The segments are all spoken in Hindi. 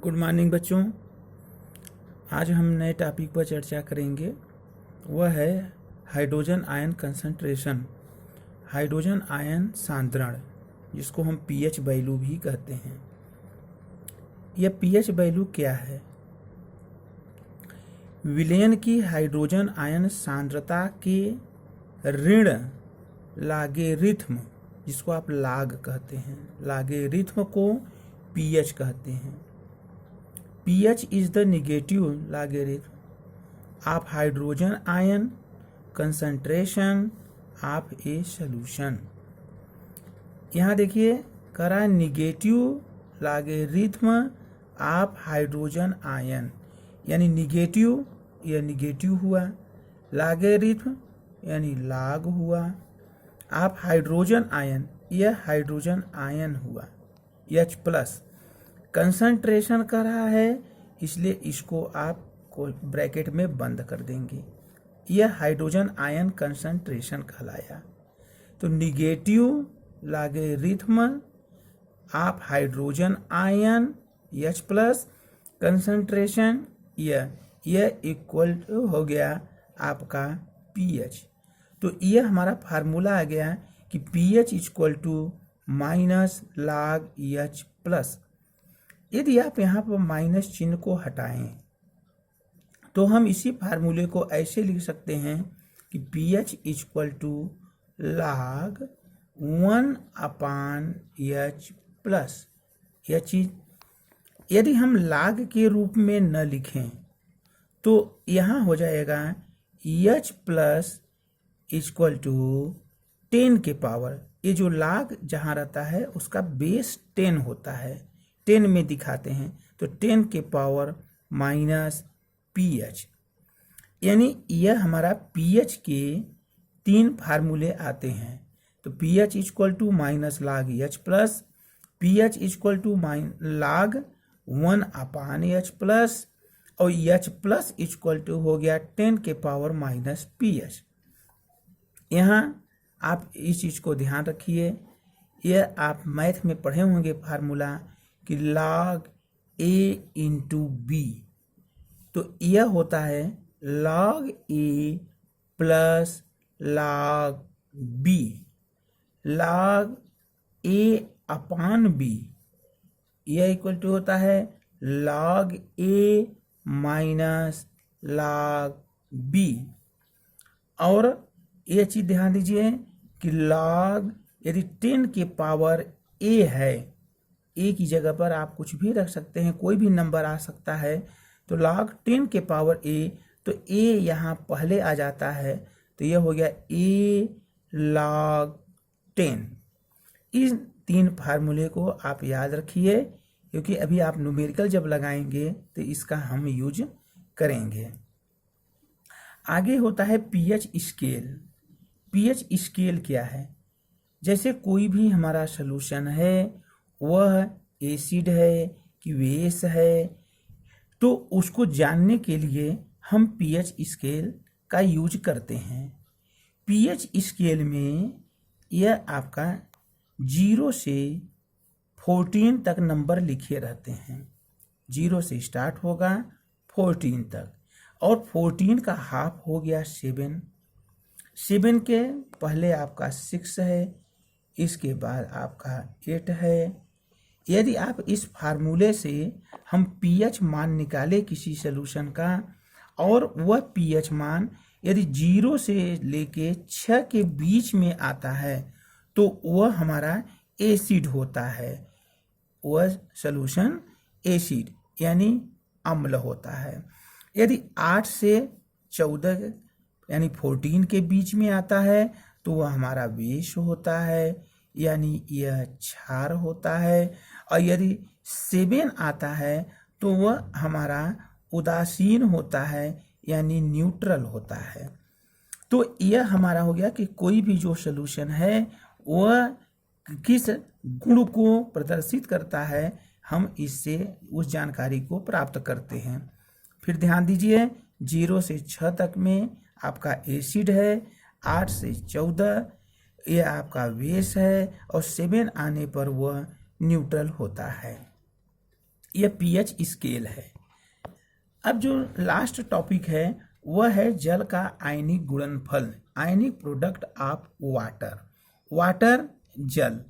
गुड मॉर्निंग बच्चों। आज हम नए टॉपिक पर चर्चा करेंगे। वह है hydrogen ion concentration, hydrogen ion सांद्रण, जिसको हम पीएच वैल्यू भी कहते हैं। यह पीएच वैल्यू क्या है? विलयन की हाइड्रोजन आयन सांद्रता के ऋण लागेरिथम, जिसको आप लाग कहते हैं, लागेरिथम को पीएच कहते हैं। pH is the negative logarithm of hydrogen ion concentration of a solution। यहाँ देखिए करा negative logarithm of hydrogen ion, यानी निगेटिव, यह निगेटिव हुआ, लॉगरिथम यानी लॉग हुआ, ऑफ हाइड्रोजन आयन यह हाइड्रोजन आयन हुआ, H प्लस। कंसंट्रेशन कर रहा है इसलिए इसको आप ब्रैकेट में बंद कर देंगे। यह हाइड्रोजन आयन कंसंट्रेशन कहलाया। तो negative logarithm of hydrogen ion H plus concentration यह इक्वल हो गया आपका pH। तो यह हमारा फार्मूला आ गया कि pH equal to minus log H plus. यदि आप यहाँ पर माइनस चिन्ह को हटाएं तो हम इसी फार्मूले को ऐसे लिख सकते हैं कि pH equal to log 1/H plus. यह चीज यदि हम log के रूप में न लिखें तो यहाँ हो जाएगा H प्लस इक्वल टू 10 के पावर, ये जो log जहाँ रहता है उसका बेस 10 होता है, 10 में दिखाते हैं, तो 10 के पावर माइनस pH, यानी यह हमारा pH के 3 फार्मूले आते हैं। तो pH equal to minus log H plus, pH equal to log 1/H plus, और H प्लस इक्वल टू हो गया 10 के पावर माइनस pH। यहाँ आप इस चीज़ को ध्यान रखिए, यह आप मैथ में पढ़े होंगे फार्मूला कि log A इंटू बी, तो यह होता है log A plus log B, log A upon B, यह इक्वल टू होता है log A minus log B। और यह चीज़ ध्यान दीजिए कि log यदि 10 के पावर A है, ए की जगह पर आप कुछ भी रख सकते हैं, कोई भी नंबर आ सकता है, तो log 10 के पावर ए, तो ए यहाँ पहले आ जाता है, तो यह हो गया ए log 10। इस 3 फार्मूले को आप याद रखिए, क्योंकि अभी आप न्यूमेरिकल जब लगाएंगे तो इसका हम यूज करेंगे। आगे होता है pH स्केल। pH स्केल क्या है? जैसे कोई भी हमारा सॉल्यूशन है, वह एसिड है कि बेस है, तो उसको जानने के लिए हम pH स्केल का यूज करते हैं। pH स्केल में यह आपका 0 से 14 तक नंबर लिखे रहते हैं। 0 से स्टार्ट होगा 14 तक, और 14 का हाफ हो गया 7। 7 के पहले आपका 6 है, इसके बाद आपका 8 है। यदि आप इस फार्मूले से हम pH मान निकाले किसी सॉल्यूशन का, और वह pH मान यदि 0 से लेके 6 के बीच में आता है, तो वह हमारा एसिड होता है, वह सॉल्यूशन एसिड यानी अम्ल होता है। यदि 8 से 14 यानी 14 के बीच में आता है, तो वह हमारा बेस होता है, यानी यह क्षार होता है। और यदि 7 आता है तो वह हमारा उदासीन होता है, यानी न्यूट्रल होता है। तो यह हमारा हो गया कि कोई भी जो सॉल्यूशन है वह किस गुण को प्रदर्शित करता है, हम इससे उस जानकारी को प्राप्त करते हैं। फिर ध्यान दीजिए, 0 से 6 तक में आपका एसिड है, 8 से 14 यह आपका बेस है, और 7 आने पर वह न्यूट्रल होता है। यह पीएच स्केल है। अब जो लास्ट टॉपिक है वह है जल का आयनिक गुणनफल, ionic product of water. Water जल,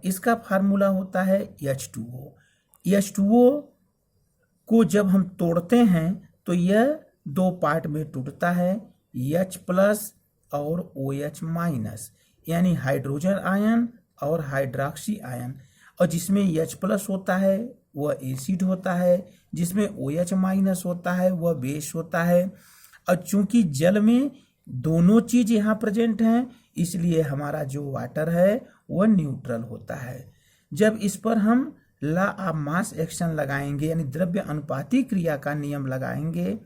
इसका फार्मूला होता है H2O। H2O को जब हम तोड़ते हैं तो यह दो पार्ट में टूटता है, H प्लस और OH माइनस, यानी हाइड्रोजन आयन और हाइड्रोक्सी आयन। और जिसमें H प्लस होता है वह एसिड होता है, जिसमें OH माइनस होता है वह बेस होता है। और चूंकि जल में दोनों चीज यहाँ प्रेजेंट हैं, इसलिए हमारा जो वाटर है वह न्यूट्रल होता है। जब इस पर हम लॉ ऑफ मास एक्शन लगाएंगे, यानी द्रव्य अनुपाती क्रिया का नियम लगाएंगे,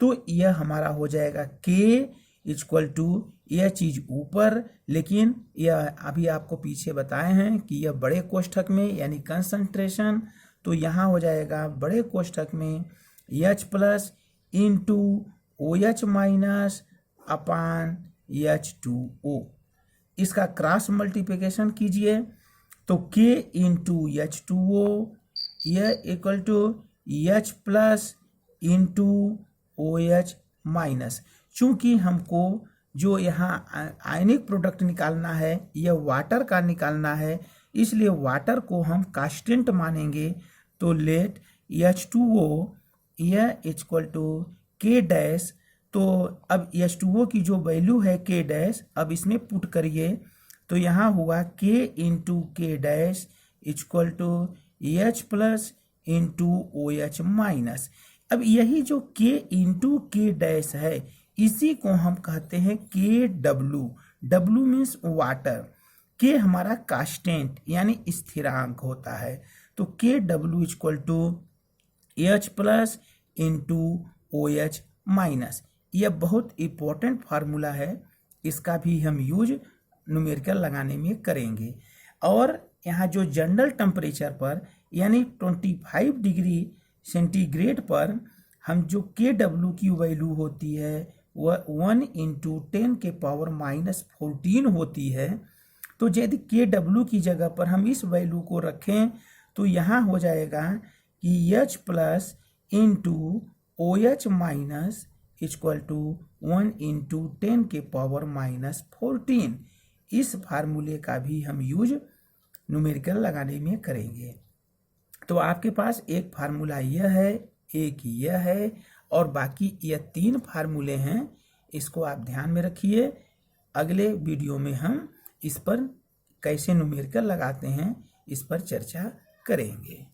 तो यह हमारा हो जाएगा K इक्वल टू, यह चीज ऊपर, लेकिन यह अभी आपको पीछे बताए हैं कि यह बड़े कोष्ठक में यानी कंसंट्रेशन, तो यहाँ हो जाएगा बड़े कोष्ठक में H plus into OH minus upon H2O। इसका क्रॉस मल्टीप्लिकेशन कीजिए तो K इंटू H2O यह equal to H plus into OH minus. चूंकि हमको जो यहाँ आयनिक प्रोडक्ट निकालना है यह वाटर का निकालना है, इसलिए वाटर को हम कांस्टेंट मानेंगे। तो लेट H2O यह इक्वल टू K डैश, तो अब H2O की जो वैल्यू है K डैश, अब इसमें पुट करिए तो यहाँ हुआ K into K dash equal to H plus into OH minus. अब यही जो K इंटू K डैश है इसी को हम कहते हैं KW। W means water, K हमारा कांस्टेंट यानी स्थिरांक होता है, तो KW equal to H plus into OH minus. यह बहुत इंपॉर्टेंट फार्मूला है, इसका भी हम यूज न्यूमेरिकल लगाने में करेंगे। और यहाँ जो जनरल टेम्परेचर पर यानी 25 डिग्री सेंटीग्रेड पर हम जो KW की वैल्यू होती है वह 1 इंटू 10 के पावर माइनस 14 होती है। तो यदि KW की जगह पर हम इस वैल्यू को रखें तो यहाँ हो जाएगा कि H plus into OH minus equal to 1 into 10 के पावर माइनस 14। इस फार्मूले का भी हम यूज न्यूमेरिकल लगाने में करेंगे। तो आपके पास एक फार्मूला यह है, एक यह है, और बाकी यह 3 फार्मूले हैं। इसको आप ध्यान में रखिए। अगले वीडियो में हम इस पर कैसे न्यूमेरिकल लगाते हैं इस पर चर्चा करेंगे।